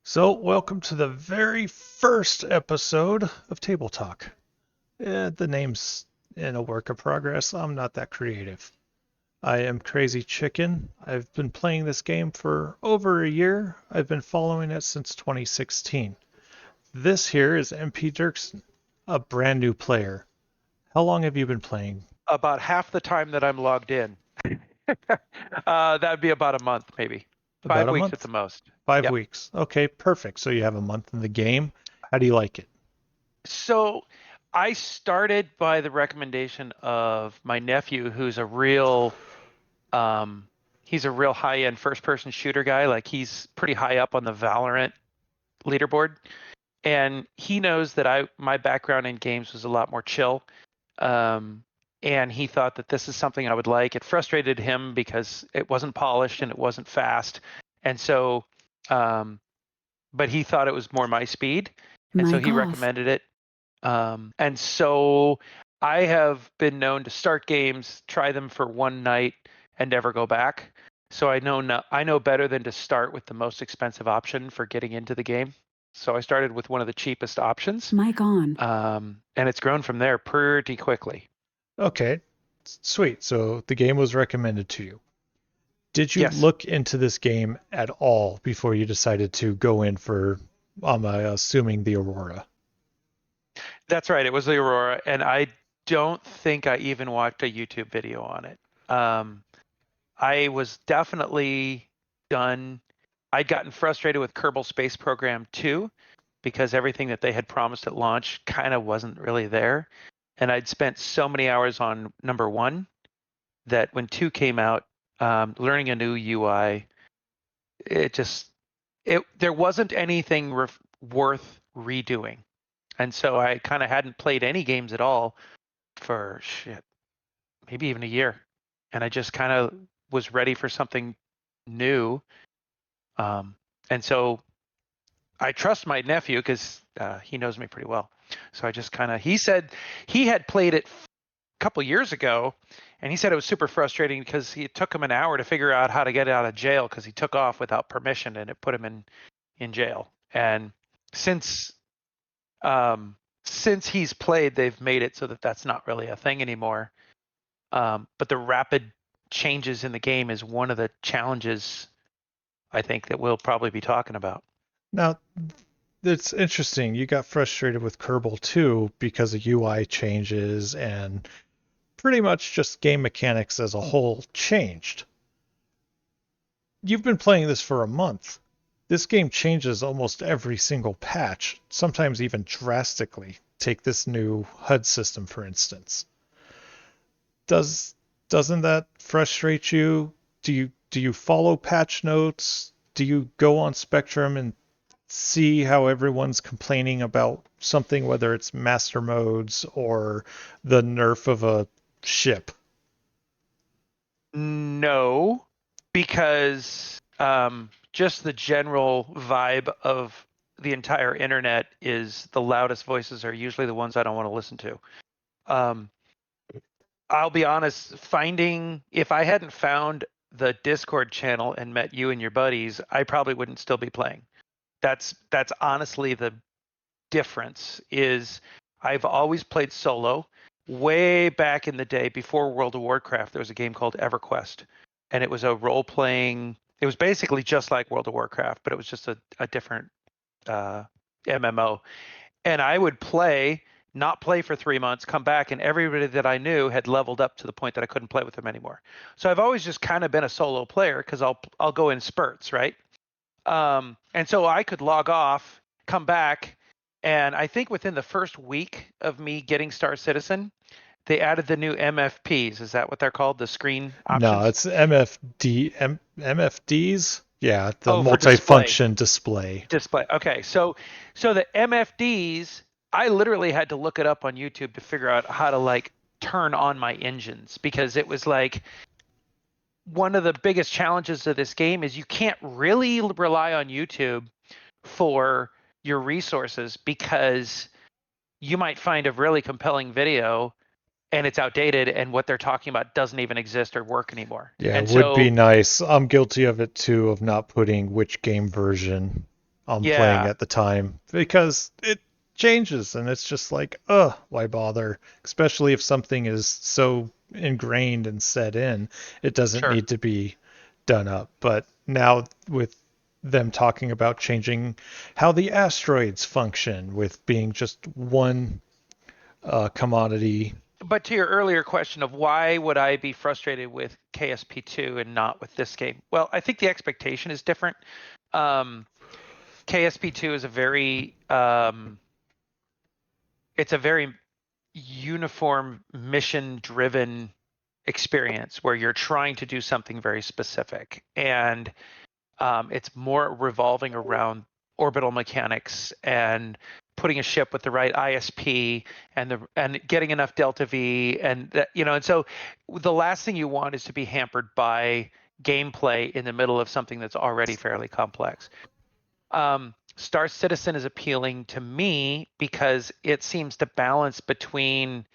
So, welcome to the very first episode of Table Talk. The name's in a work of progress. I'm not that creative. I am Crazy Chicken. I've been playing this game for over a year. I've been following it since 2016. This here is MP Dirksen, a brand new player. How long have you been playing? About half the time that I'm logged in. That'd be about a month, maybe. About five a weeks at month? the most. 5 Yep. weeks. Okay, perfect. So you have a month in the game. How do you like it? So I started by the recommendation of my nephew, who's um, he's a real high-end first-person shooter guy. Like he's pretty high up on the Valorant leaderboard, and he knows that my background in games was a lot more chill. Um, and he thought that this is something I would like. It frustrated him because it wasn't polished and it wasn't fast. And so, um, but he thought it was more my speed. And so Mic he off. recommended it. And so I have been known to start games, try them for one night, and never go back. So I know better than to start with the most expensive option for getting into the game. So I started with one of the cheapest options, Mic on. and it's grown from there pretty quickly. Okay, sweet. So the game was recommended to you. Did you Yes, look into this game at all before you decided to go in for, I'm assuming, the Aurora? that's right. It was the Aurora, and I don't think I even watched a YouTube video on it. Um, I was definitely done. I'd gotten frustrated with Kerbal Space Program 2 because everything that they had promised at launch kind of wasn't really there. And I'd spent so many hours on number one that when 2 came out, learning a new UI, it just there wasn't anything worth redoing. And so I kind of hadn't played any games at all for shit, maybe even a year. And I just kind of was ready for something new. Um, and so I trust my nephew because he knows me pretty well. So I just kind of, he said he had played it a couple years ago, and he said it was super frustrating because it took him an hour to figure out how to get out of jail because he took off without permission and it put him in jail. And since since he's played, they've made it so that that's not really a thing anymore. But the rapid changes in the game is one of the challenges I think that we'll probably be talking about. Now, it's interesting. You got frustrated with Kerbal 2 because of UI changes and pretty much just game mechanics as a whole changed. You've been playing this for a month. This game changes almost every single patch, sometimes even drastically. Take this new HUD system, for instance. Does doesn't that frustrate you? Do you follow patch notes? Do you go on Spectrum and see how everyone's complaining about something, whether it's master modes or the nerf of a ship? No, because just the general vibe of the entire internet is the loudest voices are usually the ones I don't want to listen to. Um, I'll be honest, finding if I hadn't found the Discord channel and met you and your buddies, I probably wouldn't still be playing. That's honestly the difference is I've always played solo. Way back in the day before World of Warcraft, there was a game called EverQuest, and it was a role playing. It was basically just like World of Warcraft, but it was just a different uh, MMO. And I would play, not play for 3 months, come back, and everybody that I knew had leveled up to the point that I couldn't play with them anymore. So I've always just kind of been a solo player because I'll go in spurts, right? And so I could log off, come back, and I think within the first week of me getting Star Citizen, they added the new MFPs. Is that what they're called? The screen No, options? it's MFDs. Yeah, the Oh, for display. multifunction display. Display. Okay. So the MFDs, I literally had to look it up on YouTube to figure out how to like turn on my engines because it was like one of the biggest challenges of this game is you can't really rely on YouTube for your resources because you might find a really compelling video and it's outdated and what they're talking about doesn't even exist or work anymore. Yeah, it And would be so nice. I'm guilty of it too, of not putting which game version playing Yeah, at the time because it changes and it's just like, why bother? Especially if something is so ingrained and set in, it doesn't sure. need to be done up. But now with them talking about changing how the asteroids function with being just one commodity. But to your earlier question of why would I be frustrated with KSP2 and not with this game? Well, I think the expectation is different. Um, KSP2 is a very it's a very uniform mission driven experience where you're trying to do something very specific, and it's more revolving around orbital mechanics and putting a ship with the right ISP and getting enough delta V, and that, and so the last thing you want is to be hampered by gameplay in the middle of something that's already fairly complex. Star Citizen is appealing to me because it seems to balance between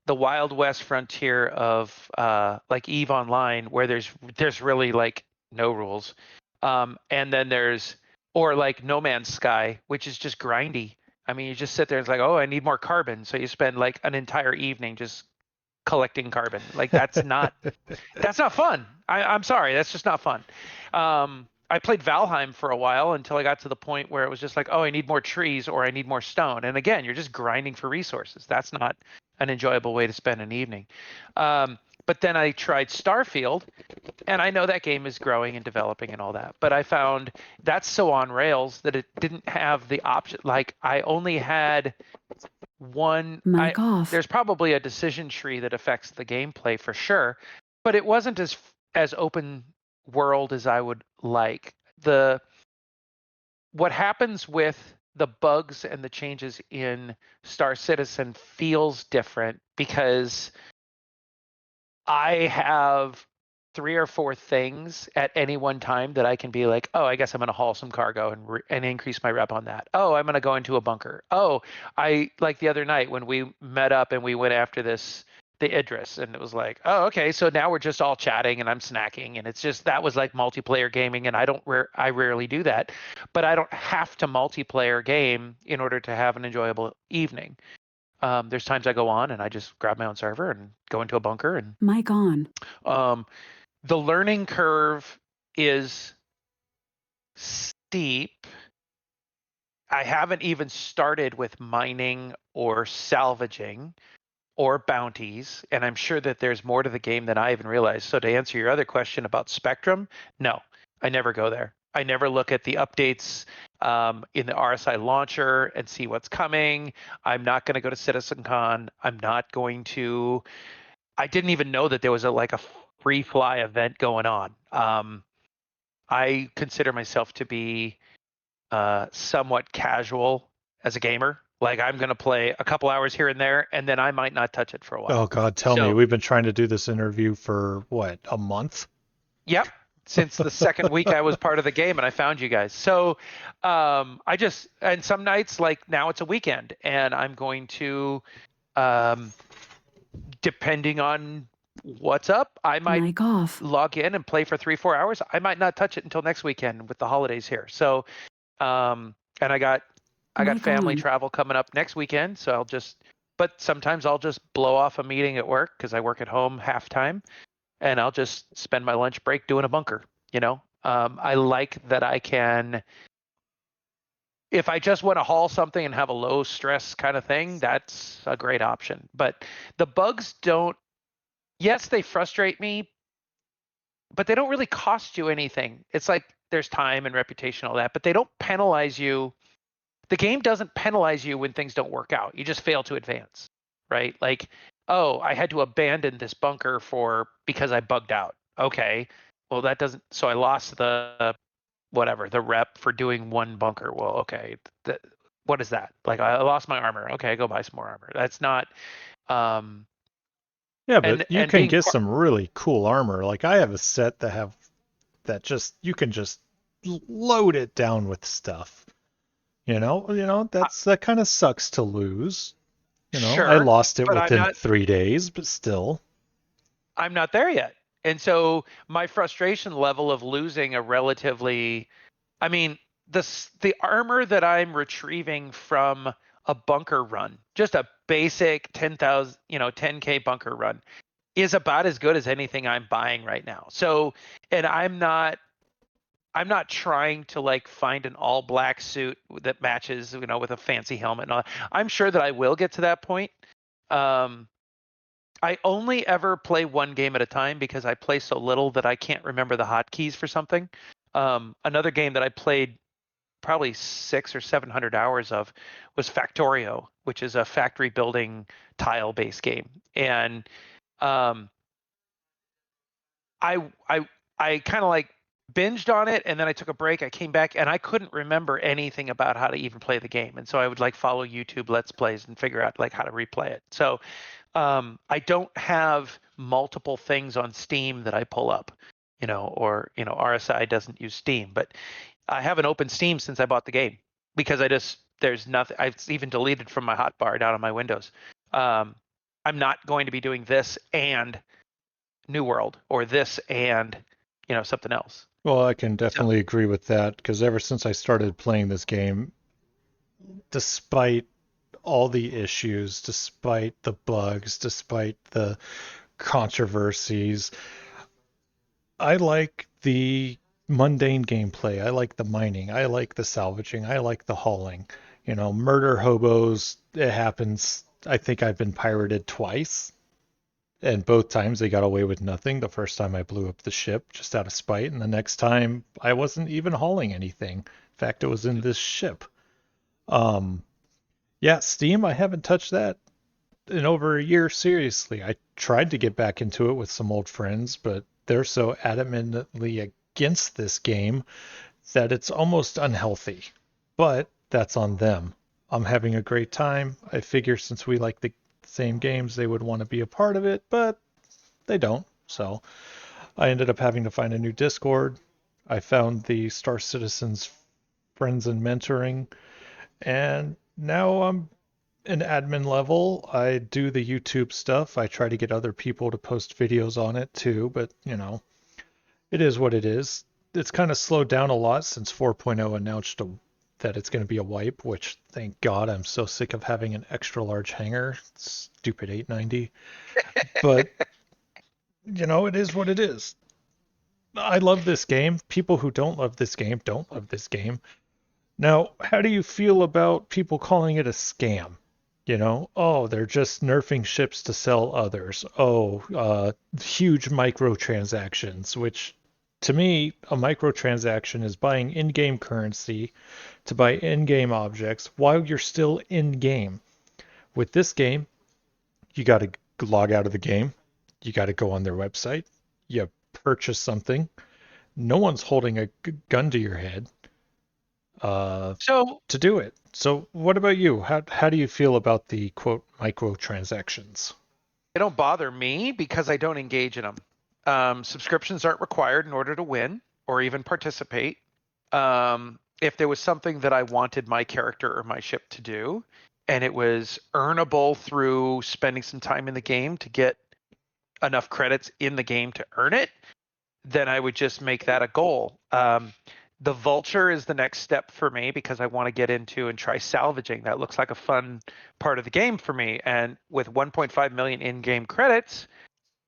the Wild West frontier of like Eve Online, where there's really like no rules, and then there's or like No Man's Sky, which is just grindy. I mean, you just sit there and it's like, oh, I need more carbon, so you spend like an entire evening just collecting carbon. Like that's not fun. I'm sorry, that's just not fun. I played Valheim for a while until I got to the point where it was just like, oh, I need more trees or I need more stone. And again, you're just grinding for resources. That's not an enjoyable way to spend an evening. But then I tried Starfield, and I know that game is growing and developing and all that. But I found that's so on rails that it didn't have the option. Like I only had one. I Mic off. There's probably a decision tree that affects the gameplay for sure, but it wasn't as open world as I would like. The What happens with the bugs and the changes in Star Citizen feels different because I have three or four things at any one time that I can be like, oh, I guess I'm going to haul some cargo and increase my rep on that. Oh, I'm going to go into a bunker. Oh, I like the other night when we met up and we went after the Idris, and it was like, oh, okay, so now we're just all chatting and I'm snacking, and it's just that was like multiplayer gaming, and I rarely do that, but I don't have to multiplayer game in order to have an enjoyable evening. There's times I go on and I just grab my own server and go into a bunker and Mic on. um, the learning curve is steep. I haven't even started with mining or salvaging or bounties, and I'm sure that there's more to the game than I even realized. So to answer your other question about Spectrum, no, I never go there. I never look at the updates in the RSI launcher and see what's coming. I'm not going to go to CitizenCon. I'm not going to. I didn't even know that there was a free fly event going on. I consider myself to be somewhat casual as a gamer. Like I'm going to play a couple hours here and there, and then I might not touch it for a Oh while. God, tell me. So, We've been trying to do this interview for what, a month? yep. Since the second week I was part of the game and I found you guys. So, I just and some nights like now it's a weekend and I'm going to, um, depending on what's up, I might Mic off. log in and play for 3-4 hours. I might not touch it until next weekend with the holidays here. So, and I got Mic family on. travel coming up next weekend, so but sometimes I'll just blow off a meeting at work because I work at home half time, and I'll just spend my lunch break doing a bunker. I like that I can, if I just want to haul something and have a low stress kind of thing, that's a great option. But the bugs don't, yes, they frustrate me, but they don't really cost you anything. It's like there's time and reputation, all that, but they don't penalize you. The game doesn't penalize you when things don't work out. You just fail to advance, right? Like, oh, I had to abandon this bunker because I bugged out. Okay, well that doesn't. So I lost the rep for doing one bunker. Well, okay, what is that? Like I lost my armor. Okay, I go buy some more armor. That's not. Um, Yeah, but you and can being get some really cool armor. Like I have a set that just you can just load it down with stuff. That kind of sucks to lose. I sure, lost it but within 3 days, but still. I'm not there yet. And so my frustration level of losing a relatively, I mean, the armor that I'm retrieving from a bunker run, just a basic 10,000, 10K bunker run, is about as good as anything I'm buying right now. So, and I'm not trying to like find an all black suit that matches, with a fancy helmet and all. I'm sure that I will get to that point. Um, I only ever play one game at a time because I play so little that I can't remember the hotkeys for something. Another game that I played probably 600 or 700 hours of was Factorio, which is a factory building tile based game. And um, I kind of like binged on it, and then I took a break. I came back and I couldn't remember anything about how to even play the game, and so I would like follow YouTube Let's Plays and figure out like how to replay it. So I don't have multiple things on Steam that I pull up, or RSI doesn't use Steam, but I haven't opened Steam since I bought the game because there's nothing. I've even deleted from my hotbar down on my Windows. Um, I'm not going to be doing this and New World or this and something else. Well, I can So definitely agree with that because ever since I started playing this game, despite all the issues, despite the bugs, despite the controversies, I like the mundane gameplay. I like the mining. I like the salvaging. I like the hauling. Murder hobos, it happens. I think I've been pirated twice, and both times they got away with nothing. The first time I blew up the ship just out of spite, and the next time I wasn't even hauling anything. In fact, it was in this ship. Um, yeah, Steam, I haven't touched that in over a year, seriously. I tried to get back into it with some old friends, but they're so adamantly against this game that it's almost unhealthy. But that's on them. I'm having a great time. I figure since we like the same games, they would want to be a part of it, but they don't. So I ended up having to find a new Discord. I found the Star Citizens Friends and Mentoring, and now I'm an admin level. I do the YouTube stuff. I try to get other people to post videos on it too, but it is what it is. It's kind of slowed down a lot since 4.0 announced that it's going to be a wipe, which thank God I'm so sick of having an extra large hanger. Stupid 890. But, it is what it is. I love this game. People who don't love this game don't love this game. Now, how do you feel about people calling it a scam? Oh, they're just nerfing ships to sell others. Oh, huge microtransactions, which to me, a microtransaction is buying in game currency to buy in game objects while you're still in game. With this game, you got to log out of the game, you got to go on their website, you purchase something. No one's holding a gun to your head. Uh, so to do it. So, what about you? How do you feel about the quote microtransactions? they don't bother me because I don't engage in them. Subscriptions aren't required in order to win or even participate. If there was something that I wanted my character or my ship to do, and it was earnable through spending some time in the game to get enough credits in the game to earn it, then I would just make that a goal. The vulture is the next step for me because I want to get into and try salvaging. That looks like a fun part of the game for me. And with 1.5 million in-game credits,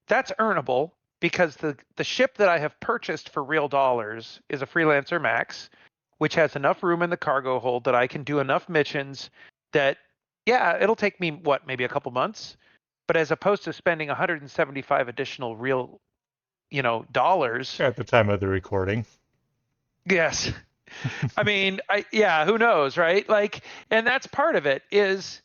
that's earnable because the ship that I have purchased for real dollars is a Freelancer Max, which has enough room in the cargo hold that I can do enough missions that, yeah, it'll take me maybe a couple months, but as opposed to spending 175 additional real, dollars. At the time of the recording. Yes. I mean, yeah, who knows, right? Like, and that's part of it is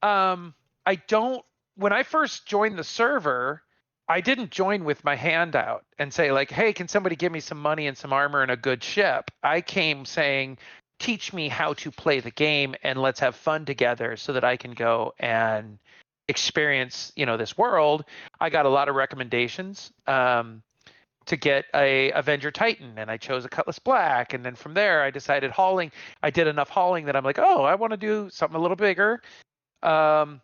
I don't when I first joined the server, I didn't join with my hand out and say like, "Hey, can somebody give me some money and some armor and a good ship?" I came saying, "Teach me how to play the game and let's have fun together so that I can go and experience, this world." I got a lot of recommendations. To get a Avenger Titan, and I chose a Cutlass Black, and then from there I decided hauling. I did enough hauling that I'm like, oh, I want to do something a little bigger, um,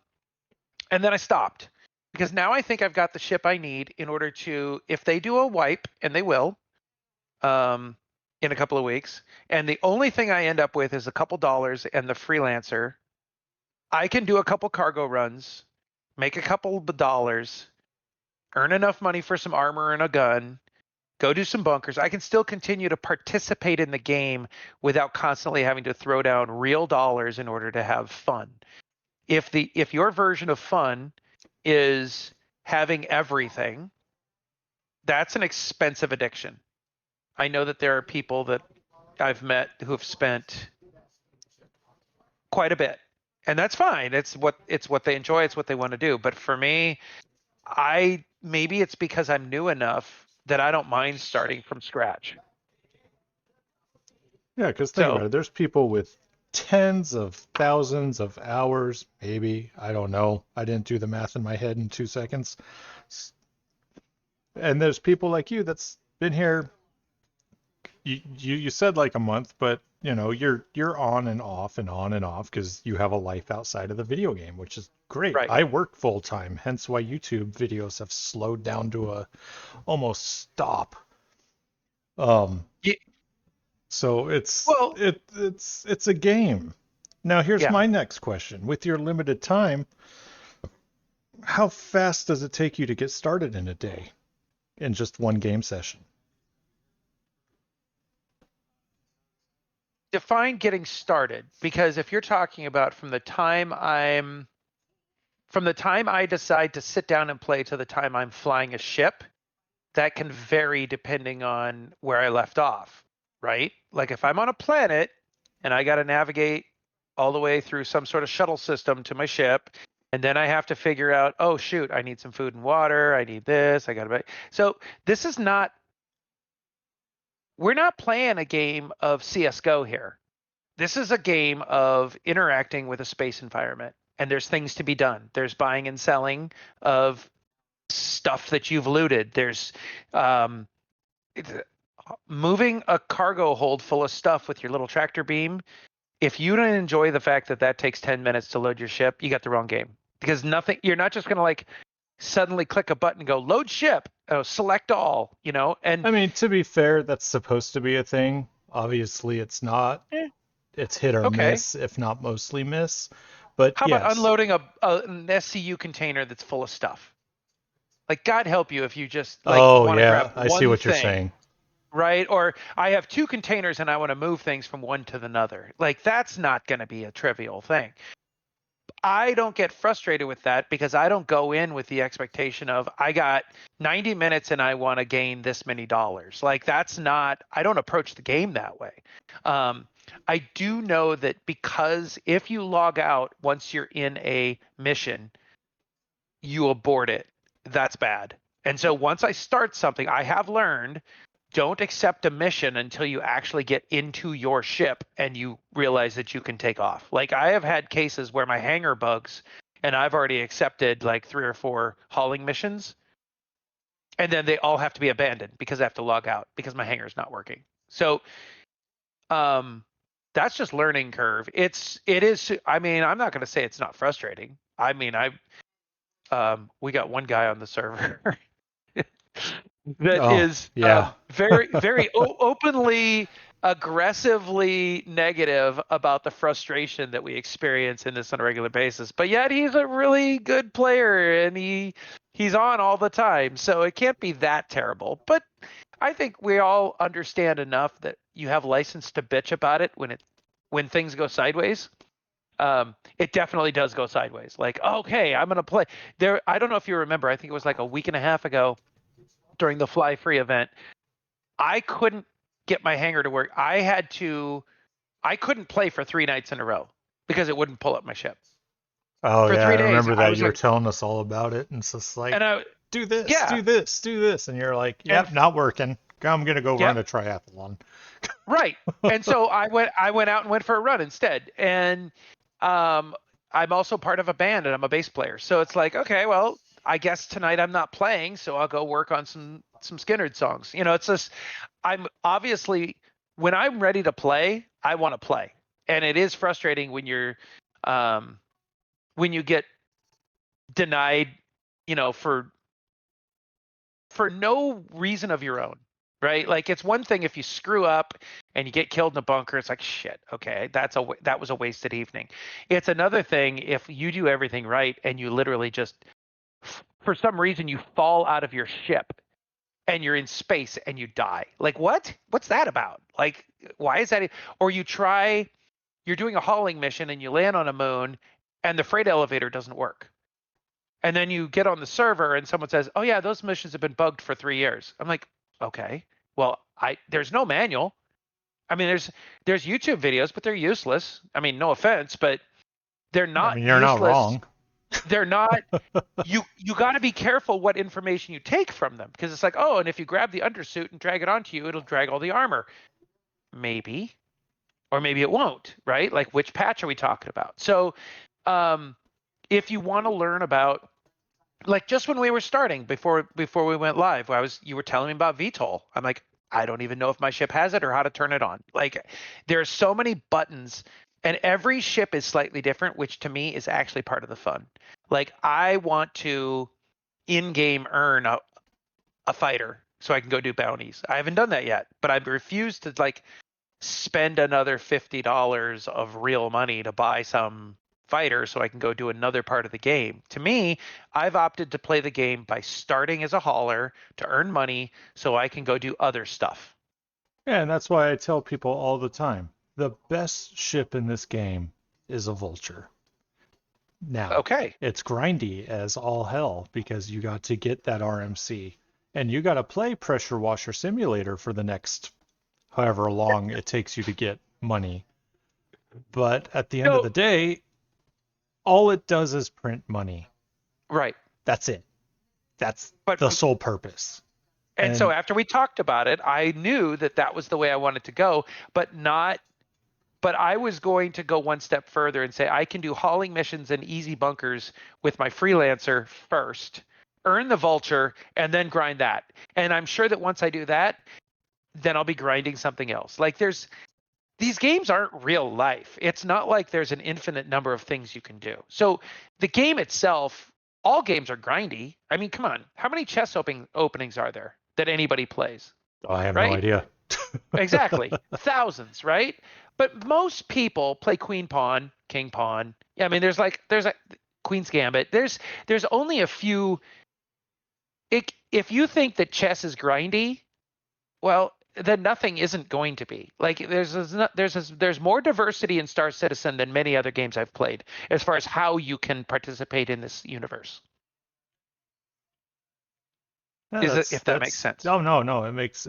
and then I stopped because now I think I've got the ship I need in order to, if they do a wipe, and they will, um, in a couple of weeks, and the only thing I end up with is a couple dollars and the freelancer. I can do a couple cargo runs, make a couple of dollars, earn enough money for some armor and a gun, go do some bunkers. I can still continue to participate in the game without constantly having to throw down real dollars in order to have fun. If your version of fun is having everything, that's an expensive addiction. I know that there are people that I've met who have spent quite a bit. And that's fine. It's what they enjoy, it's what they want to do. But for me, I maybe it's because I'm new enough that I don't mind starting from scratch. Yeah, because think about So, it. There's people with tens of thousands of hours, maybe. I don't know. I didn't do the math in my head in 2 seconds. And there's people like you that's been here. You said like a month, but you're on and off and on and off because you have a life outside of the video game, which is great. right. I work full time, hence why YouTube videos have slowed down to a almost stop. Um, Ye- so it's Well, it it's a game. Now here's yeah. my next question. With your limited time, how fast does it take you to get started in a day in just one game session? Define getting started, because if you're talking about from the time I decide to sit down and play to the time I'm flying a ship, that can vary depending on where I left off, right? Like if I'm on a planet and I got to navigate all the way through some sort of shuttle system to my ship, and then I have to figure out, oh shoot, I need some food and water, I need this, I got to. So this is not. We're not playing a game of CS:GO here. This is a game of interacting with a space environment, and there's things to be done. There's buying and selling of stuff that you've looted. There's um, moving a cargo hold full of stuff with your little tractor beam. If you don't enjoy the fact that that takes 10 minutes to load your ship, you got the wrong game. Because nothing, you're not just going to like suddenly click a button and go load ship, select all, and I mean, to be fair, that's supposed to be a thing. Obviously, it's not. eh, It's hit or okay. miss, if not mostly miss. But How about yes. unloading an SCU container that's full of stuff? Like, God help you if you just like Oh, want to grab yeah, I see one what you're thing, saying. right? Or I have two containers and I want to move things from one to another. Like, that's not going to be a trivial thing. I don't get frustrated with that because I don't go in with the expectation of I got 90 minutes and I want to gain this many dollars. Like that's not, I don't approach the game that way. Um, I do know that because if you log out once you're in a mission, you abort it. That's bad. And so once I start something, I have learned don't accept a mission until you actually get into your ship and you realize that you can take off. Like I have had cases where my hangar bugs and I've already accepted like 3 or 4 hauling missions and then they all have to be abandoned because I have to log out because my hangar is not working. So um that's just learning curve. It is I mean, I'm not going to say it's not frustrating. I mean, I we got one guy on the server that Oh, is yeah. very openly, aggressively negative about the frustration that we experience in this on a regular basis. But yet he's a really good player and he's on all the time, so it can't be that terrible. But I think we all understand enough that you have license to bitch about it when things go sideways. It definitely does go sideways. Like, okay, I'm gonna play there. I don't know if you remember. I think it was like a week and a half ago during the Fly Free event. I couldn't get my hanger to work. I couldn't play for 3 nights in a row because it wouldn't pull up my ship. Oh, For yeah, I 3 days, remember I that. was You were like, telling us all about it. And it's just like, and I, do this, yeah, do this, do this. And you're like, and yep, not working. I'm going to go run yep, a triathlon. right. And so I went out and went for a run instead. And um, I'm also part of a band and I'm a bass player. So it's like, okay, well, I guess tonight I'm not playing, so I'll go work on some Skinner songs. It's just I'm obviously when I'm ready to play, I want to play. And it is frustrating um when you get denied, for no reason of your own. right? Like it's one thing if you screw up and you get killed in a bunker, it's like shit. Okay, that was a wasted evening. It's another thing if you do everything right and you literally just for some reason you fall out of your ship and you're in space and you die. Like what? What's that about? Like why is that? Or you're doing a hauling mission and you land on a moon and the freight elevator doesn't work. And then you get on the server and someone says, "Oh yeah, those missions have been bugged for 3 years." I'm like, "Okay. Well, I there's no manual. I mean, there's YouTube videos, but they're useless. I mean, no offense, but they're I not mean, you're not useless. wrong. They're not you got to be careful what information you take from them because it's like, "Oh, and if you grab the undersuit and drag it onto you, it'll drag all the armor." Maybe, or maybe it won't, right? Like which patch are we talking about? So, um if you want to learn about like just when we were starting before we went live, you were telling me about VTOL. I'm like, I don't even know if my ship has it or how to turn it on. Like there's so many buttons and every ship is slightly different, which to me is actually part of the fun. Like I want to in-game earn a fighter so I can go do bounties. I haven't done that yet, but I refuse to like spend another $50 of real money to buy some fighter so I can go do another part of the game. To me, I've opted to play the game by starting as a hauler to earn money so I can go do other stuff. Yeah, and that's why I tell people all the time, the best ship in this game is a vulture. Now, Okay. it's grindy as all hell because you got to get that RMC and you got to play Pressure Washer Simulator for the next however long it takes you to get money. But at the end of No, the day, all it does is print money. right. That's it. That's But the sole purpose. and so And after we talked about it, I knew that that was the way I wanted to go, but not but I was going to go one step further and say I can do hauling missions and easy bunkers with my freelancer first, earn the vulture, and then grind that. And I'm sure that once I do that, then I'll be grinding something else. Like these games aren't real life. It's not like there's an infinite number of things you can do. So the game itself, all games are grindy. I mean, come on, how many chess openings are there that anybody plays, I have no right? idea. Exactly. Thousands, right? But most people play queen pawn, king pawn. Yeah, I mean there's a queen's gambit. There's only a few if you think that chess is grindy, well, then nothing isn't going to be. Like there's more diversity in Star Citizen than many other games I've played as far as how you can participate in this universe. Yeah, Is it that's if that makes that's sense? oh no, it makes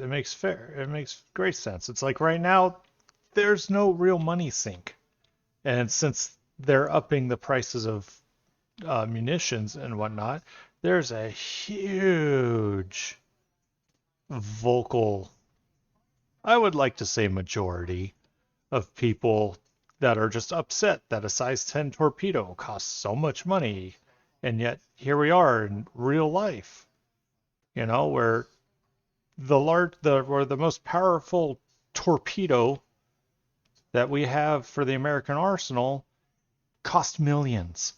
great sense. It's like right now there's no real money sink. And since they're upping the prices of munitions and whatnot, there's a huge vocal, I would like to say majority of people that are just upset that a size 10 torpedo costs so much money. And yet here we are in real life, where where the most powerful torpedo that we have for the American arsenal cost millions.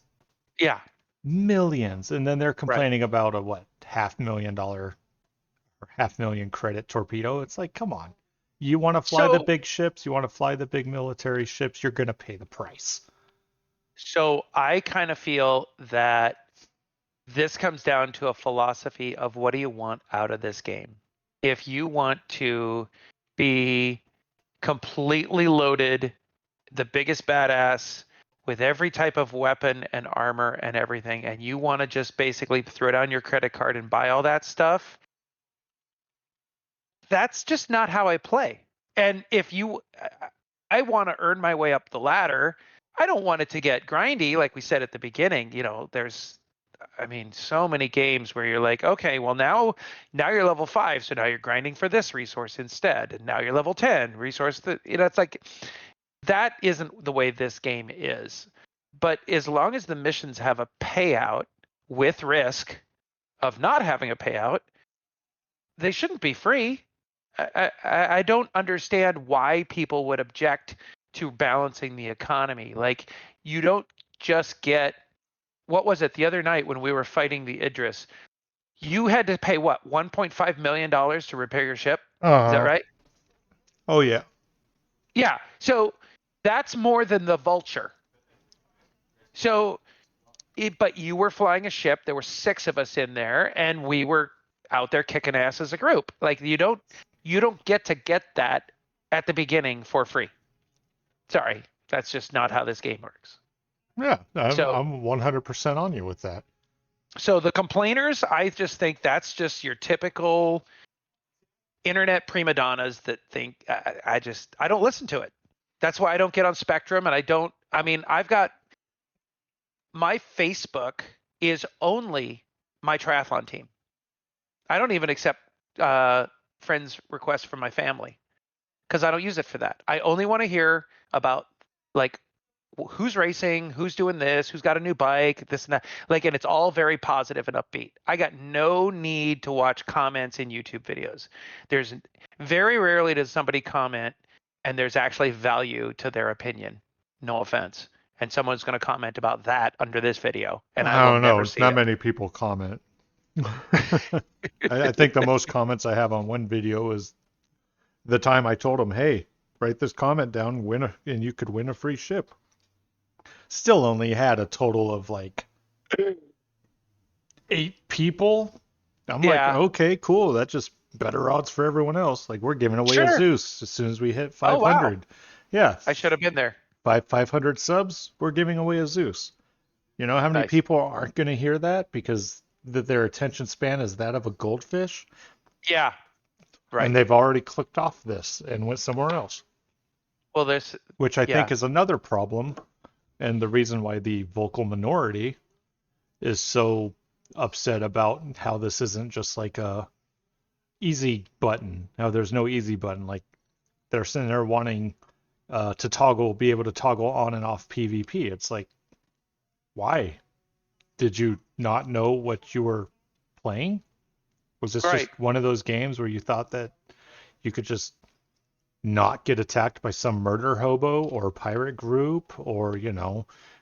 Yeah, Millions. And then they're right. complaining about a what, $500,000 or 500,000 credit torpedo. It's like, come on. You want to fly the So big ships, you want to fly the big military ships, you're going to pay the price. so I kind of feel that this comes down to a philosophy of what do you want out of this game? If you want to be completely loaded, the biggest badass with every type of weapon and armor and everything, and you want to just basically throw down your credit card and buy all that stuff, that's just not how I play. And if you, I want to earn my way up the ladder. I don't want it to get grindy, like we said at the beginning. There's I mean, so many games where you're like, okay, well now you're level 5, so now you're grinding for this resource instead, and now you're level 10 resource that it's like that isn't the way this game is. But as long as the missions have a payout with risk of not having a payout, they shouldn't be free. I don't understand why people would object to balancing the economy. Like you don't just get what was it the other night when we were fighting the Idris? You had to pay what, $1.5 million to repair your ship? Is that Uh-huh. right? Oh yeah. Yeah. So that's more than the Vulture. So, but you were flying a ship. There were six of us in there, and we were out there kicking ass as a group. Like you don't get that at the beginning for free. Sorry, that's just not how this game works. Yeah, I'm So, I'm 100% on you with that. so the complainers, I just think that's just your typical internet prima donnas that think I don't listen to it. That's why I don't get on Spectrum, and I don't. I mean, I've got my Facebook is only my triathlon team. I don't even accept uh, friends requests from my family because I don't use it for that. I only want to hear about like who's racing, who's doing this, who's got a new bike, this and that. Like, and it's all very positive and upbeat. I got no need to watch comments in YouTube videos. There's very rarely does somebody comment and there's actually value to their opinion. No offense. And someone's going to comment about that under this video, and I I will don't never know. see Not it. many people comment. I think the most comments I have on one video is the time I told them, "Hey, write this comment down, and you could win a free ship." Still only had a total of like 8 people. I'm like, Yeah, okay, cool. That's just better odds for everyone else. Like we're giving away a sure. Zeus as soon as we hit Oh, wow. 500. Yeah, I should have been there. 500 subs, we're giving away a Zeus. You know how many Nice. people aren't going to hear that because their attention span is that of a goldfish, Yeah, and right. they've already clicked off this and went somewhere else, Well, there's, which I think yeah, is another problem and the reason why the vocal minority is so upset about how this isn't just like a easy button. How there's no easy button. Like they're sitting there wanting to be able to toggle on and off PvP. It's like, why? Did you not know what you were playing? Was this right. just one of those games where you thought that you could just not get attacked by some murder hobo or pirate group or,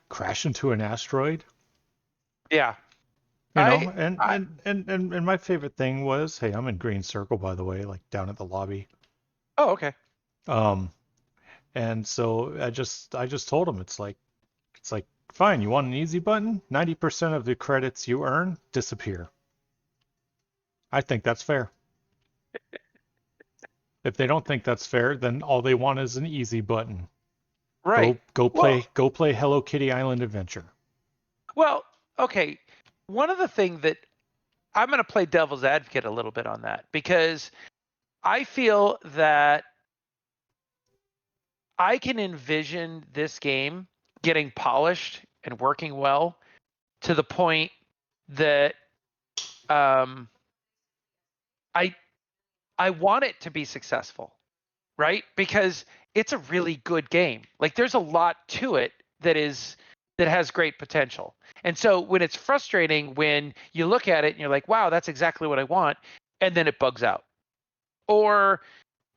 crash into an asteroid? Yeah. You know, I, and I, and, and and and my favorite thing was, hey, I'm in Green Circle by the way, like down at the lobby. oh, okay. Um, and so I just told him it's like fine, you want an easy button? 90% of the credits you earn disappear. I think that's fair. If they don't think that's fair, then all they want is an easy button. Right. Go play Hello Kitty Island Adventure. Well, okay. One of the things that I'm going to play devil's advocate a little bit on that because I feel that I can envision this game getting polished and working well to the point that um, I I want it to be successful, right? Because it's a really good game. Like there's a lot to it that has great potential. And so when it's frustrating when you look at it and you're like, "Wow, that's exactly what I want," and then it bugs out. Or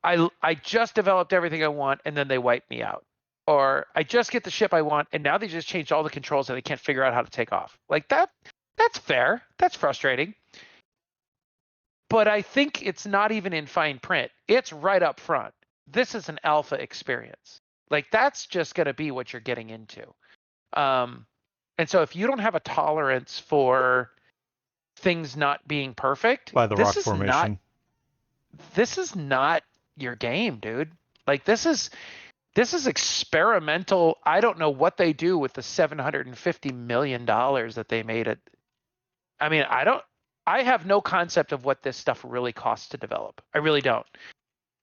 I just developed everything I want and then they wipe me out. Or I just get the ship I want and now they just changed all the controls and I can't figure out how to take off. Like that's fair. That's frustrating. But I think it's not even in fine print. It's right up front. This is an alpha experience. Like that's just going to be what you're getting into. Um, and so if you don't have a tolerance for things not being perfect, By the Rock Formation. this is not your game, dude. Like this is experimental. I don't know what they do with the $750 million that they made it. I mean, I have no concept of what this stuff really costs to develop. I really don't.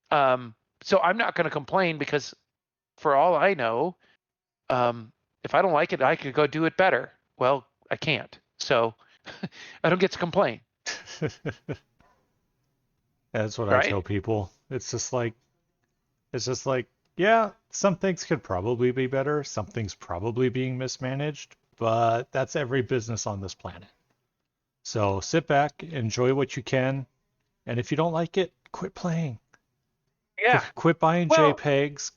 Um, so I'm not going to complain because for all I know, if I don't like it, I could go do it better. Well, I can't. So I don't get to complain, That's what I right? tell people. It's just like, yeah, some things could probably be better. Some things probably being mismanaged, but that's every business on this planet. So sit back, enjoy what you can, and if you don't like it, quit playing. Yeah. Quit buying Well, JPEGs.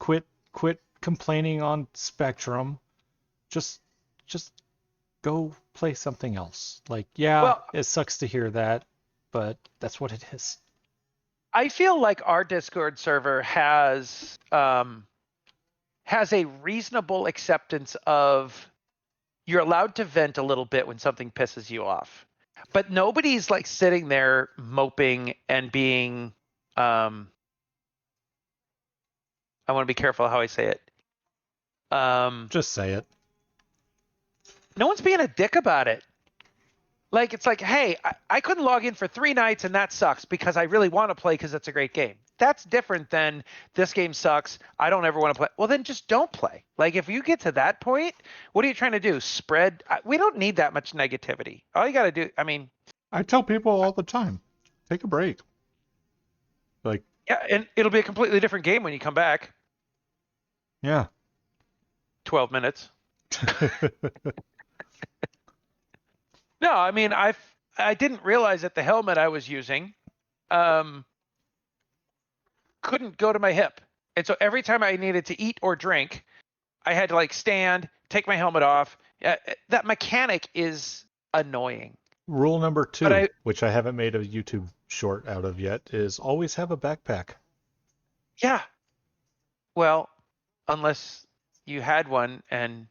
Quit complaining on Spectrum. Just just go play something else. Like, yeah, well, it sucks to hear that, but that's what it is. I feel like our Discord server has a reasonable acceptance of you're allowed to vent a little bit when something pisses you off. But nobody's like sitting there moping and being I want to be careful how I say it. Um Just say it. no one's being a dick about it. Like it's like, hey, I couldn't log in for 3 nights and that sucks because I really want to play because it's a great game. That's different than this game sucks. I don't ever want to play. Well, then just don't play. Like if you get to that point, what are you trying to do? Spread? We don't need that much negativity. All you got to do, I mean, I tell people all the time, take a break. Like, yeah, and it'll be a completely different game when you come back. yeah. 12 minutes. No, I mean, I didn't realize that the helmet I was using um, couldn't go to my hip. And so every time I needed to eat or drink, I had to like stand, take my helmet off. That mechanic is annoying. Rule number But 2, which I haven't made a YouTube short out of yet, is always have a backpack. yeah, well, unless you had one and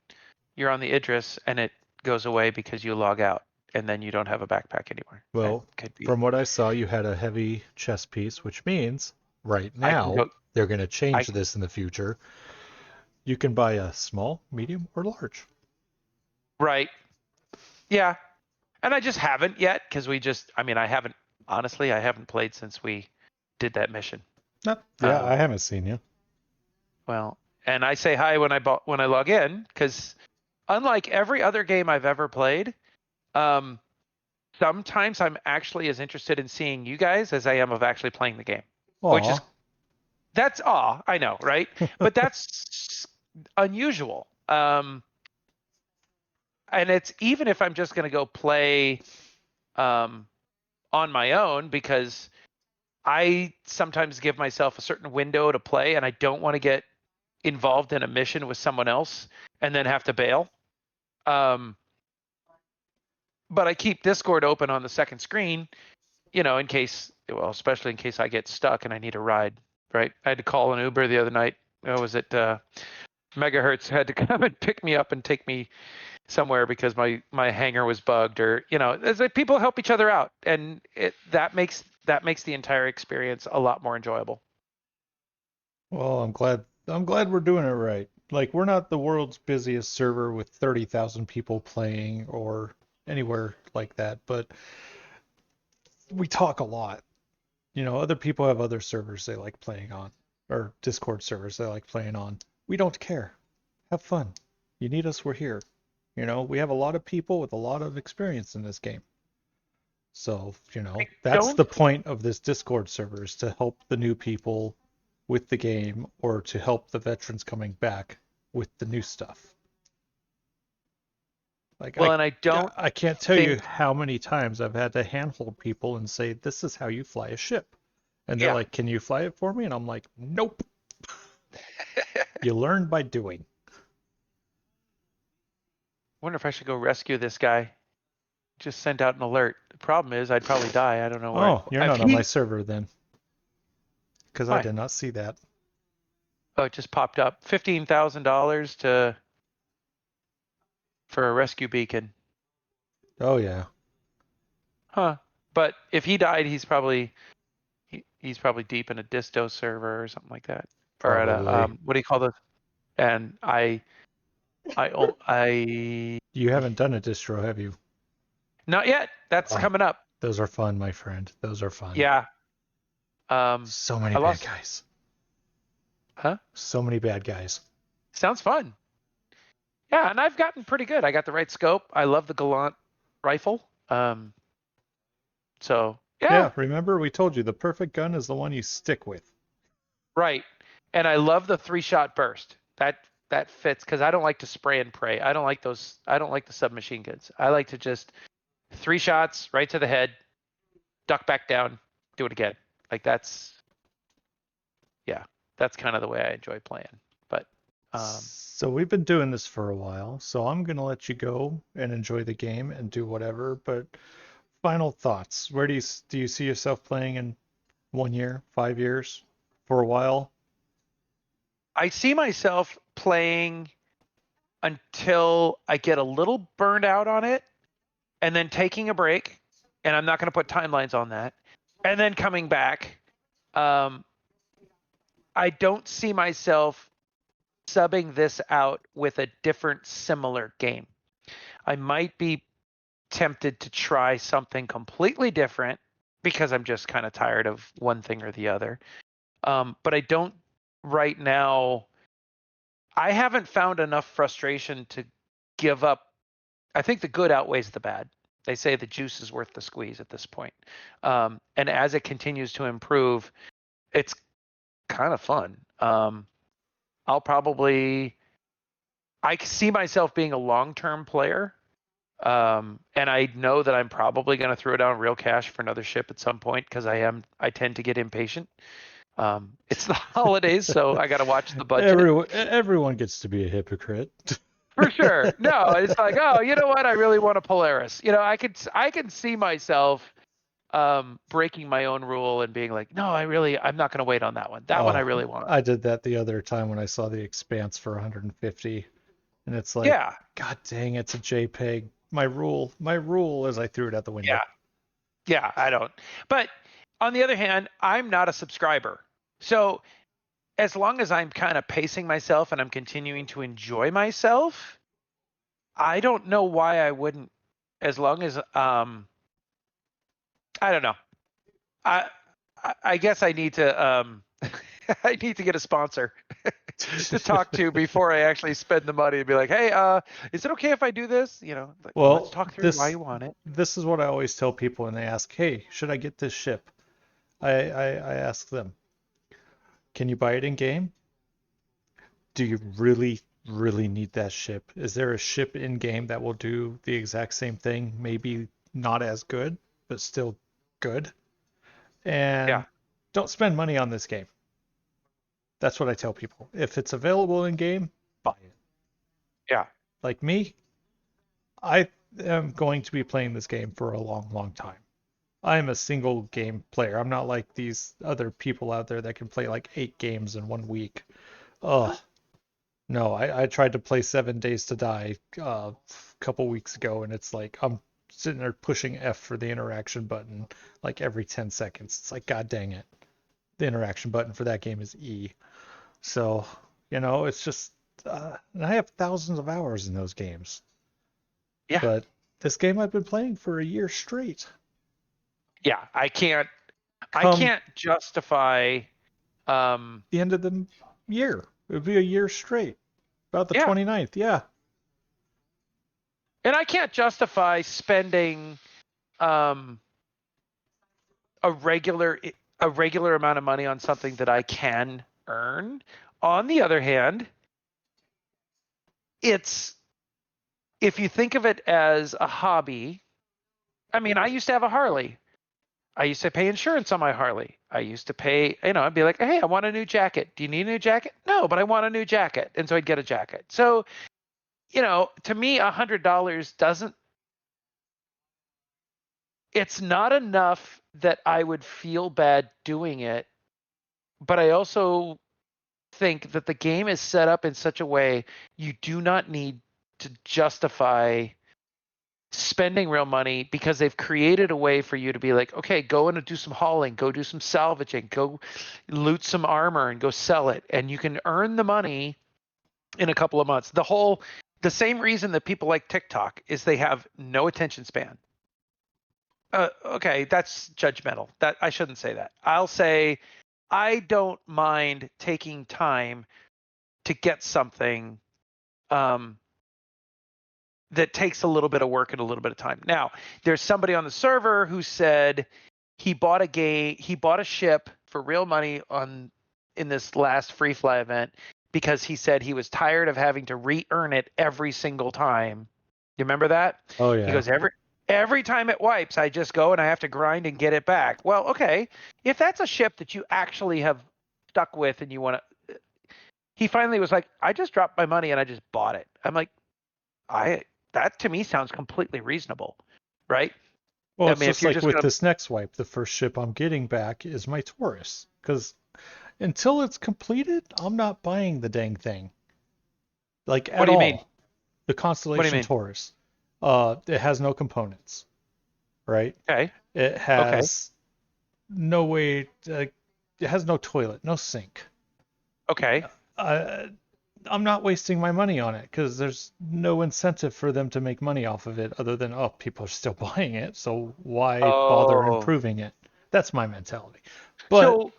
you're on the Idris and it goes away because you log out and then you don't have a backpack anymore. That Well, could be. from what I saw, you had a heavy chest piece, which means right I can now go. they're going to change I this in the future. You can buy a small, medium, or large. right. Yeah, and I just haven't yet because we just. I mean, I haven't honestly. I haven't played since we did that mission. No, yeah, I Um, haven't seen you. well, and I say hi when I log in because unlike every other game I've ever played, um, sometimes I'm actually as interested in seeing you guys as I am of actually playing the game, which is Aw, that's I know, right? But that's unusual. And it's even if I'm just going to go play um, on my own because I sometimes give myself a certain window to play and I don't want to get involved in a mission with someone else and then have to bail. Um, but I keep Discord open on the second screen, in case, well, especially in case I get stuck and I need a ride, right? I had to call an Uber the other night. I was at Megahertz, had to come and pick me up and take me somewhere because my hanger was bugged, or it's like people help each other out, and that makes the entire experience a lot more enjoyable. well, I'm glad we're doing it right. Like we're not the world's busiest server with 30,000 people playing or anywhere like that, but we talk a lot. Other people have other servers they like playing on, or Discord servers they like playing on. We don't care. Have fun. You need us, we're here. We have a lot of people with a lot of experience in this game. So, I that's don't the point of this Discord server is to help the new people with the game or to help the veterans coming back with the new stuff. Like well I and I don't I can't tell you think how many times I've had to handhold people and say, "This is how you fly a ship." And they're yeah. like, "Can you fly it for me?" And I'm like, "Nope. You learn by doing." Wonder if I should go rescue this guy, just send out an alert. The problem is I'd probably die. I don't know where. Oh, you're If not on my he server then, because I why? did not see that. Oh, it just popped up, $15,000 to for a rescue beacon. Oh yeah, Huh. But if he died, he's probably deep in a disto server or something like that, or at a probably. what do you call those? And I You haven't done a distro, have you? not yet. That's Oh, coming up. those are fun, my friend. Those are fun. Yeah. So many I bad lost. guys. Huh? So many bad guys. Sounds fun. Yeah, and I've gotten pretty good. I got the right scope. I love the Gallant rifle. So yeah, Yeah, remember we told you the perfect gun is the one you stick with. right. And I love the 3-shot burst. That fits because I don't like to spray and pray. I don't like those. I don't like the submachine guns. I like to just 3 shots right to the head, duck back down, do it again. Like yeah, that's kind of the way I enjoy playing. But So we've been doing this for a while, so I'm gonna let you go and enjoy the game and do whatever. But final thoughts: where do you see yourself playing in 1 year, 5 years, for a while. I see myself playing until I get a little burned out on it and then taking a break. And I'm not going to put timelines on that. And then coming back. Um, I don't see myself subbing this out with a different similar game. I might be tempted to try something completely different because I'm just kind of tired of one thing or the other. But I don't right now. I haven't found enough frustration to give up. I think the good outweighs the bad. They say the juice is worth the squeeze at this point. And as it continues to improve, it's kind of fun. I'll probably I see myself being a long-term player. And I know that I'm probably going to throw down real cash for another ship at some point because I tend to get impatient. It's the holidays, so I got to watch the budget. Everyone gets to be a hypocrite. For sure. No, it's like, oh, you know what? I really want a Polaris. I can see myself breaking my own rule and being like, no, I'm not going to wait on that one. That one I Oh, really want. I did that the other time when I saw the Expanse for 150, and it's like, Yeah. God dang, it's a JPEG. My rule, as I threw it out the Yeah. window. Yeah, I don't. But on the other hand, I'm not a subscriber. So as long as I'm kind of pacing myself and I'm continuing to enjoy myself, I don't know why I wouldn't. As long as I don't know. I I guess I need to I need to get a sponsor to talk to before I actually spend the money and be like, hey, is it okay if I do this? Like, well, let's Well, talk through why this you want it. this is what I always tell people when they ask, "Hey, should I get this ship?" I ask them, "Can you buy it in game? Do you really, really need that ship? Is there a ship in game that will do the exact same thing? Maybe not as good, but still good? Yeah, And don't spend money on this game." That's what I tell people. If it's available in game, buy it. yeah, Like me, I am going to be playing this game for a long, long time. I'm a single game player. I'm not like these other people out there that can play like 8 games in 1 week. Ugh. No, I tried to play 7 Days to Die a couple weeks ago, and it's like I'm sitting there pushing F for the interaction button like every 10 seconds. It's like, God dang it. The interaction button for that game is E. So, it's just, and I have thousands of hours in those games. yeah, But this game I've been playing for a year straight. yeah. I Come can't justify. Um, the end of the year, it would be a year straight. About the yeah, 29th, yeah. and I can't justify spending um a regular a regular amount of money on something that I can earn. On the other hand, it's if you think of it as a hobby, I mean, I used to have a Harley. I used to pay insurance on my Harley. I used to pay, I'd be like, hey, I want a new jacket. Do you need a new jacket? No, but I want a new jacket. And so I'd get a jacket. So, to me, $100 doesn't, it's not enough that I would feel bad doing it. But I also think that the game is set up in such a way you do not need to justify spending real money because they've created a way for you to be like, okay, go and do some hauling, go do some salvaging, go loot some armor and go sell it. And you can earn the money in a couple of months. The same reason that people like TikTok is they have no attention span. Okay, that's judgmental. That I shouldn't say that. I'll say I don't mind taking time to get something um, that takes a little bit of work and a little bit of time. Now, there's somebody on the server who said he bought a ship for real money in this last free fly event because he said he was tired of having to re-earn it every single time. You remember that? Oh, He yeah. goes, every time it wipes, I just go and I have to grind and get it back. Well, okay, if that's a ship that you actually have stuck with and you want to, he finally was like, I just dropped my money and I just bought it. I'm like, I that to me sounds completely reasonable, right? Well, I it's mean, if just you're like just with gonna, this next wipe, the first ship I'm getting back is my Taurus. Because until it's completed, I'm not buying the dang thing. Like what at do you mean? all. The What do you Constellation mean? Taurus. It has no components, right? Okay, It okay, has no way, it has no toilet, no sink. okay. I, I'm not wasting my money on it because there's no incentive for them to make money off of it other than, oh, people are still buying it, so why bother Oh, improving it? That's my mentality. But so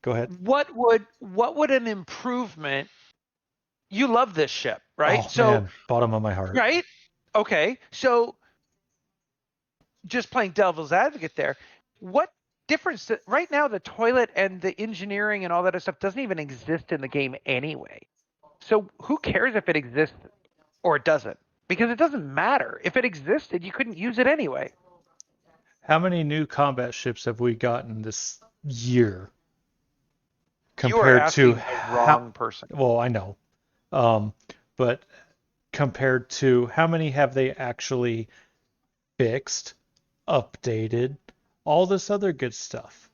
go ahead. what would an improvement? You love this ship, right? Oh So, man, bottom of my heart. right? Okay. So, just playing devil's advocate there, what difference right now the toilet and the engineering and all that other stuff doesn't even exist in the game anyway. So, who cares if it exists or it doesn't? Because it doesn't matter. If it existed, you couldn't use it anyway. How many new combat ships have we gotten this year You are compared to asking the how? wrong person. Well, I know, um, but compared to how many have they actually fixed, updated, all this other good stuff?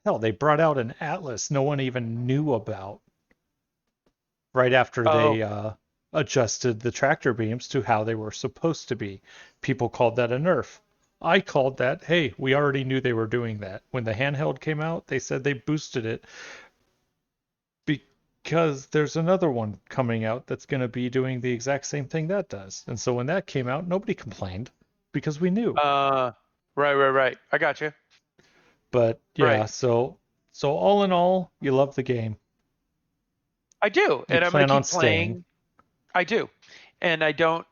Hell, they brought out an atlas no one even knew about right after Oh, they adjusted the tractor beams to how they were supposed to be. People called that a nerf. I called that, hey, we already knew they were doing that. When the handheld came out, they said they boosted it because there's another one coming out that's going to be doing the exact same thing that does. And so when that came out, nobody complained because we knew. uh, right. I got you. But Right. yeah, so all in all, you love the game. I do, You and I'm going to plan on keep staying. playing. I do, and I don't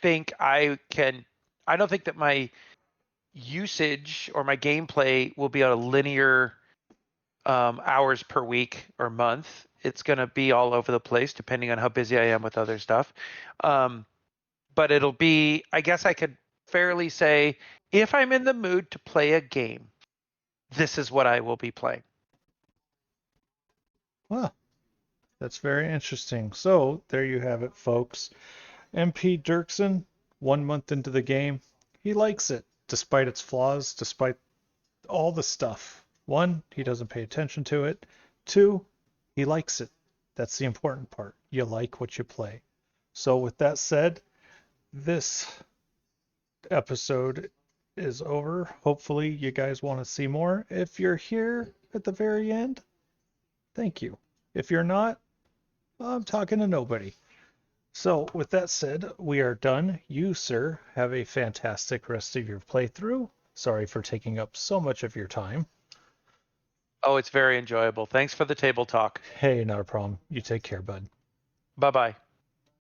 think I can. I don't think that my usage or my gameplay will be on a linear hours per week or month. It's going to be all over the place depending on how busy I am with other stuff. Um, but it'll be, I guess I could fairly say, if I'm in the mood to play a game, this is what I will be playing. Well, that's very interesting. So there you have it, folks. MP Dirksen, 1 month into the game, he likes it, despite its flaws, despite all the stuff. One, he doesn't pay attention to it. Two, he likes it. That's the important part. You like what you play. So, with that said, this episode is over. Hopefully, you guys want to see more. If you're here at the very end, thank you. If you're not, I'm talking to nobody. So, with that said, we are done. You, sir, have a fantastic rest of your playthrough. Sorry for taking up so much of your time. Oh, it's very enjoyable. Thanks for the table talk. Hey, not a problem. You take care, bud. Bye bye.